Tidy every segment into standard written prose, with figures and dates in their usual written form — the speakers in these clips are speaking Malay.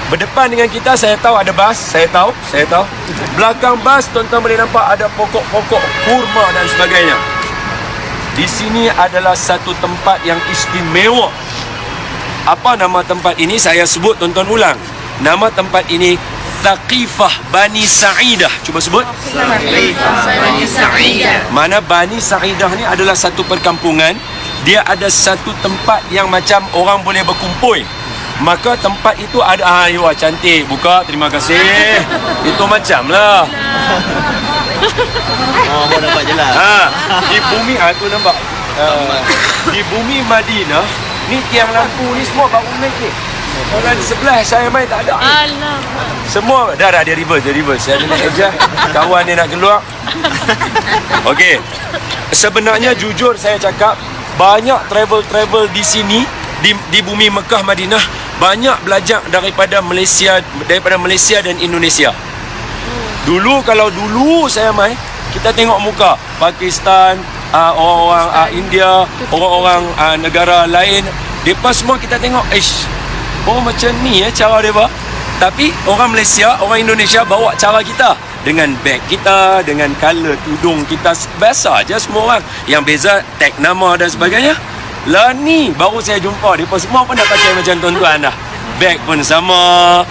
Berdepan dengan kita, saya tahu ada bas. Saya tahu. Belakang bas, tuan-tuan boleh nampak ada pokok-pokok kurma dan sebagainya. Di sini adalah satu tempat yang istimewa. Apa nama tempat ini? Saya sebut, tuan-tuan ulang. Nama tempat ini Thaqifah Bani Sa'idah. Cuba sebut. Thaqifah Bani Sa'idah. Mana Bani Sa'idah ni adalah satu perkampungan. Dia ada satu tempat yang macam orang boleh berkumpul. Maka tempat itu ada, wah cantik, buka, terima kasih. Itu macam lah. Mau dapat je lah. Di bumi, tu nampak. Di bumi Madinah, ni tiang lampu ni semua baru naik ni. Orang di sebelah saya main tak ada. Semua dah dia reverse. Saya nak kerja. Kawan dia nak keluar. Okey. Sebenarnya jujur saya cakap, banyak travel di sini, di bumi Mekah Madinah, banyak belajar daripada Malaysia dan Indonesia. Kalau dulu saya main, kita tengok muka Pakistan, orang-orang India, orang-orang negara lain, depa semua kita tengok, macam ni cara dia. Tapi orang Malaysia, orang Indonesia bawa cara kita, dengan beg kita, dengan color tudung kita, biasa aja semua orang. Yang beza tag nama dan sebagainya. Lah ni baru saya jumpa, depa semua pun dah pakai macam tuan-tuan dah. Beg pun sama,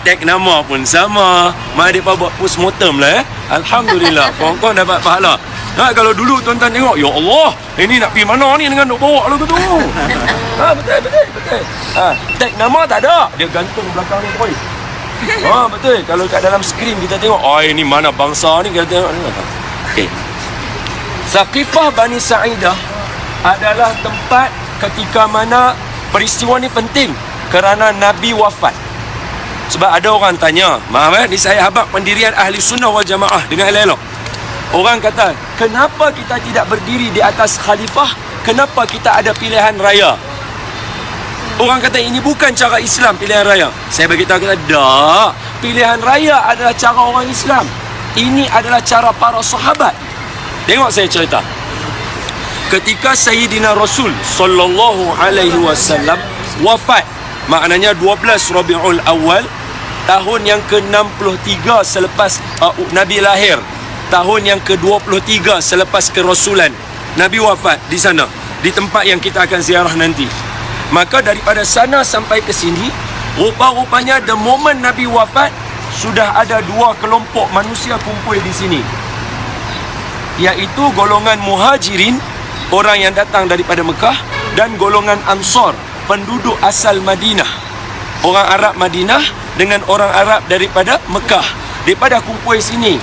tag nama pun sama. Mana depa buat postmortem lah. Alhamdulillah, korang dapat pahala. Kalau dulu tuan-tuan tengok, ya Allah, ini nak pergi mana ni dengan nak bawa lagu tu. Betul. Tag nama tak ada, dia gantung belakang ni boy. Betul. Kalau kat dalam skrin kita tengok, ini mana bangsa ni, kita tengok. Okey. Thaqifah Bani Sa'idah adalah tempat ketika mana peristiwa ni penting kerana Nabi wafat. Sebab ada orang tanya, ni saya habaq pendirian Ahli Sunnah wal Jamaah dengan elok. Orang kata, kenapa kita tidak berdiri di atas khalifah? Kenapa kita ada pilihan raya? Orang kata ini bukan cara Islam, pilihan raya. Saya beritahu kata, tak. Pilihan raya adalah cara orang Islam. Ini adalah cara para sahabat. Tengok saya cerita. Ketika Sayyidina Rasul sallallahu alaihi wasallam wafat, maknanya 12 Rabiul Awal, tahun yang ke-63 selepas Nabi lahir, tahun yang ke-23 selepas kerasulan, Nabi wafat di sana, di tempat yang kita akan ziarah nanti. Maka daripada sana sampai ke sini, rupa-rupanya the moment Nabi wafat, sudah ada dua kelompok manusia kumpul di sini, iaitu golongan Muhajirin, orang yang datang daripada Mekah, dan golongan Ansar, penduduk asal Madinah, orang Arab Madinah dengan orang Arab daripada Mekah. Daripada kumpul sini,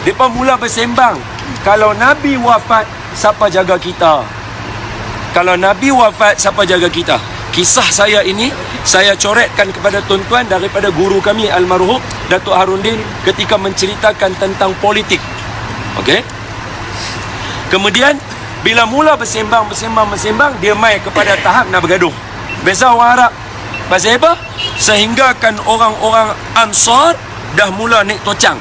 mereka mula bersembang, kalau Nabi wafat, siapa jaga kita? Kalau Nabi wafat, siapa jaga kita? Kisah saya ini saya coretkan kepada tuan-tuan daripada guru kami almarhum Datuk Harundin ketika menceritakan tentang politik. Okey. Kemudian bila mula bersembang, dia mai kepada tahap nak bergaduh. Biasa orang Arab pasal apa? Sehinggakan orang-orang Ansar dah mula naik tocang.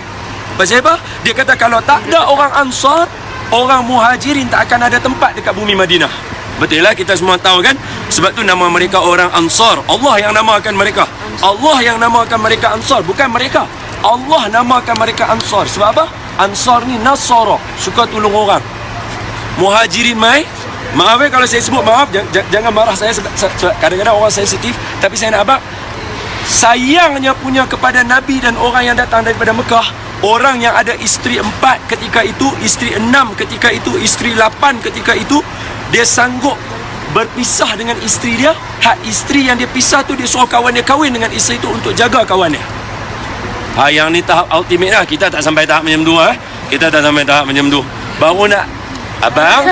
Pasal apa? Dia kata kalau tak ada orang Ansar, orang Muhajirin tak akan ada tempat dekat bumi Madinah. Betul lah, kita semua tahu kan? Sebab tu nama mereka orang Ansar. Allah yang namakan mereka. Allah yang namakan mereka Ansar, bukan mereka. Allah namakan mereka Ansar. Sebab apa? Ansar ni Nasara, suka tolong orang. Muhajirin mai, maaf kalau saya sebut, maaf, jangan marah saya sebab kadang-kadang orang sensitif, tapi saya nak abang, sayangnya punya kepada Nabi dan orang yang datang daripada Mekah, orang yang ada isteri 4 ketika itu, isteri 6 ketika itu, isteri 8 ketika itu, dia sanggup berpisah dengan isteri dia. Hak isteri yang dia pisah tu, dia suruh kawan dia kahwin dengan isteri itu untuk jaga kawan dia. Yang ni tahap ultimate lah. Kita tak sampai tahap macam tu Kita tak sampai tahap macam tu. Baru nak abang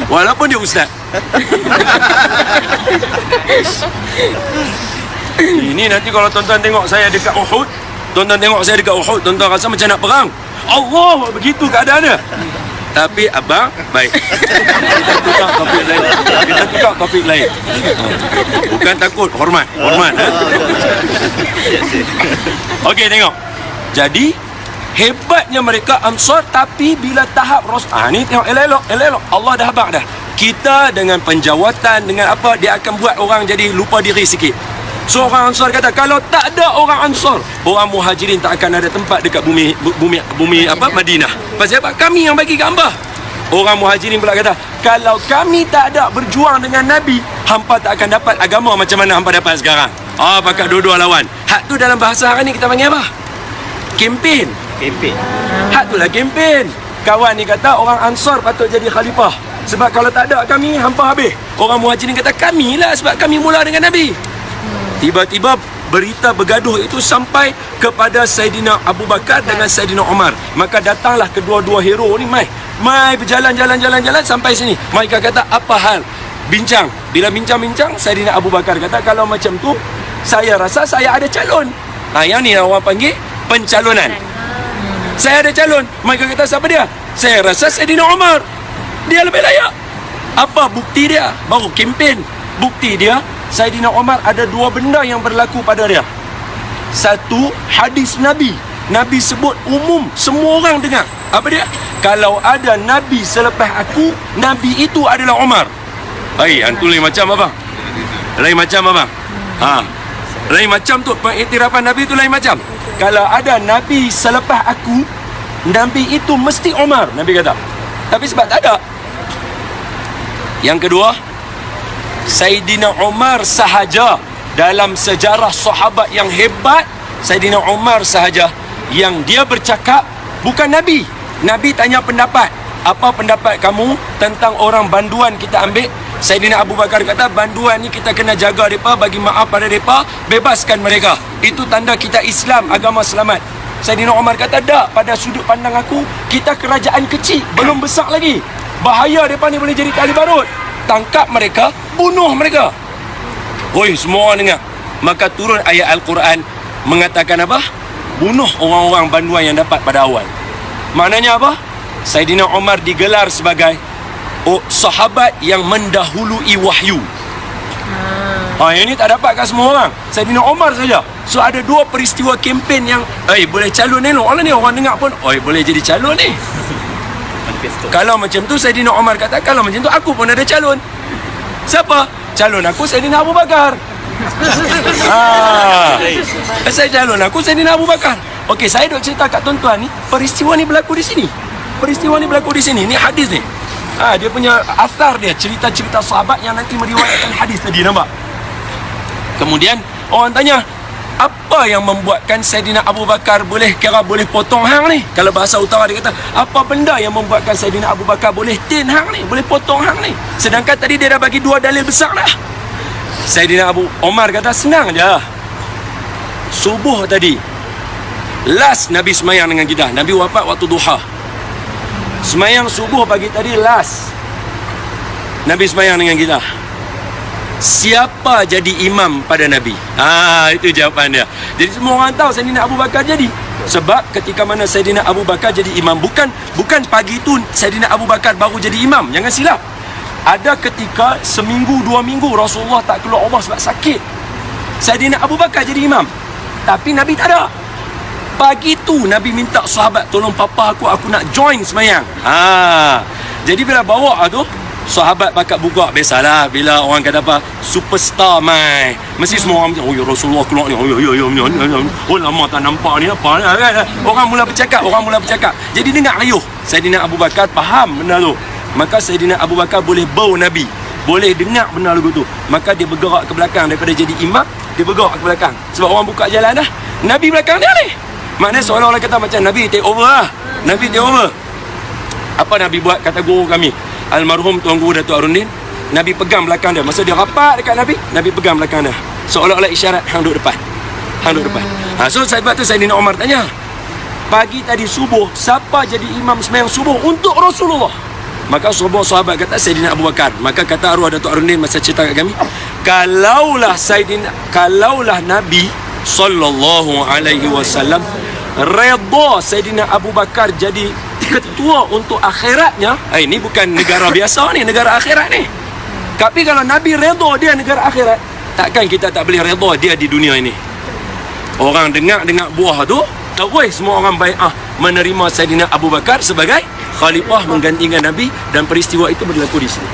walaupun dia ustaz. Ini nanti kalau tuan-tuan tengok saya dekat Uhud, tuan-tuan rasa macam nak perang. Allah, begitu keadaannya. Tapi abang baik. Kita tukar topik lain. Bukan takut, hormat. Okey, tengok. Jadi hebatnya mereka Ansar, tapi bila tahap ni tengok elok. Allah dah habaq dah. kita dengan penjawatan, dengan apa, dia akan buat orang jadi lupa diri sikit. So orang Ansar kata, kalau tak ada orang Ansar, orang Muhajirin tak akan ada tempat dekat bumi apa, Madinah. Pasal apa? Kami yang bagi gambar. Orang Muhajirin pula kata, kalau kami tak ada berjuang dengan Nabi, hampa tak akan dapat agama macam mana hampa dapat sekarang. Pakat dua-dua lawan. Hak tu dalam bahasa hari ni kita panggil apa? Kempen. Hak tu lah kempen. Kawan ni kata orang Ansar patut jadi khalifah, sebab kalau tak ada kami, hampa habis. Orang Muhajirin kata, kami lah, sebab kami mula dengan Nabi. Tiba-tiba berita bergaduh itu sampai kepada Saidina Abu Bakar dengan Saidina Umar. Maka datanglah kedua-dua hero ni, mai berjalan-jalan sampai sini. Mereka kata, apa hal? Bincang. Bila bincang-bincang, Saidina Abu Bakar kata, kalau macam tu, saya rasa saya ada calon. Yang ni orang panggil pencalonan. Saya ada calon. Mereka kata, siapa dia? Saya rasa Saidina Umar. Dia lebih layak. Apa bukti dia? Baru kempen. Bukti dia, Saidina Umar ada dua benda yang berlaku pada dia. Satu, hadis Nabi. Nabi sebut umum, semua orang dengar. Apa dia? Kalau ada Nabi selepas aku, Nabi itu adalah Umar. Antu lain macam abang. Lain macam abang. Lain macam tu, pengiktirafan Nabi itu lain macam. Kalau ada Nabi selepas aku, Nabi itu mesti Umar, Nabi kata. Tapi sebab tak ada. Yang kedua, Saidina Umar sahaja dalam sejarah sahabat yang hebat, Saidina Umar sahaja yang dia bercakap, bukan Nabi. Nabi tanya pendapat. Apa pendapat kamu tentang orang banduan kita ambil? Saidina Abu Bakar kata, banduan ni kita kena jaga mereka, bagi maaf pada mereka, bebaskan mereka. Itu tanda kita Islam, agama selamat. Saidina Umar kata, tak, pada sudut pandang aku, kita kerajaan kecil, belum besar lagi. Bahaya mereka ni boleh jadi tali barut. Tangkap mereka, bunuh mereka. Semua orang dengar. Maka turun ayat Al-Quran mengatakan apa? Bunuh orang-orang banduan yang dapat pada awal. Maknanya apa? Saidina Umar digelar sebagai sahabat yang mendahului wahyu. Yang ni tak dapat kat semua orang, Saidina Umar saja. So ada dua peristiwa kempen yang boleh calon ni. Orang ni orang dengar pun, boleh jadi calon ni. Kalau macam tu, Saidina Umar kata, kalau macam tu aku pun ada calon. Siapa? Calon aku Saidina Abu Bakar. Saya calon aku Saidina Abu Bakar. Okey, saya duk cerita kat tuan-tuan ni, peristiwa ni berlaku di sini. Peristiwa ni berlaku di sini. Ni hadis ni. Dia punya asar dia, cerita-cerita sahabat yang nanti meriwayatkan hadis tadi, nampak? Kemudian orang tanya, apa yang membuatkan Saidina Abu Bakar boleh potong hang ni? Kalau bahasa utara dia kata, apa benda yang membuatkan Saidina Abu Bakar boleh tin hang ni, boleh potong hang ni? Sedangkan tadi dia dah bagi dua dalil besar dah. Saidina Abu Umar kata, senang je. Subuh tadi, last Nabi semayang dengan kita. Nabi wafat waktu duha. Semayang subuh pagi tadi last Nabi semayang dengan kita. Siapa jadi imam pada Nabi? Itu jawapan dia. Jadi semua orang tahu Saidina Abu Bakar jadi. Sebab ketika mana Saidina Abu Bakar jadi imam, bukan pagi tu Saidina Abu Bakar baru jadi imam. Jangan silap. Ada ketika seminggu, 2 minggu Rasulullah tak keluar rumah sebab sakit. Saidina Abu Bakar jadi imam. Tapi Nabi tak ada. Pagi tu Nabi minta sahabat, tolong papa aku nak join semayang. Jadi bila bawa tu, sahabat bakat buka. Biasalah bila orang kata apa, superstar mai, mesti semua orang macam, ya Rasulullah keluar ni. Lama tak nampak ni apa ni. Orang mula bercakap. Jadi dengar ayuh Saidina Abu Bakar faham benda tu. Maka Saidina Abu Bakar boleh bau Nabi, boleh dengar benda lagu tu. Maka dia bergerak ke belakang. Daripada jadi imam, dia bergerak ke belakang. Sebab orang buka jalan dah, Nabi belakang dia ni. Maknanya seolah-olah kata macam Nabi take over lah. Nabi take over. Apa Nabi buat, kata guru kami almarhum Tuan Guru Datuk Arundin, Nabi pegang belakang dia. Masa dia rapat dekat Nabi pegang belakang dia. Seolah-olah isyarat, hang duduk depan. So sebab tu Saidina Umar tanya, pagi tadi subuh, siapa jadi imam sembahyang subuh untuk Rasulullah? Maka semua sahabat kata Saidina Abu Bakar. Maka kata arwah Datuk Arundin masa cerita kat kami, kalaulah Nabi sallallahu alaihi wasallam redha Saidina Abu Bakar jadi ketua untuk akhiratnya, ini bukan negara biasa ni, negara akhirat ni. Tapi kalau Nabi redha dia negara akhirat, takkan kita tak boleh redha dia di dunia ini. Orang dengar buah tu, terus semua orang bai'ah menerima Saidina Abu Bakar sebagai khalifah menggantikan Nabi, dan peristiwa itu berlaku di sini.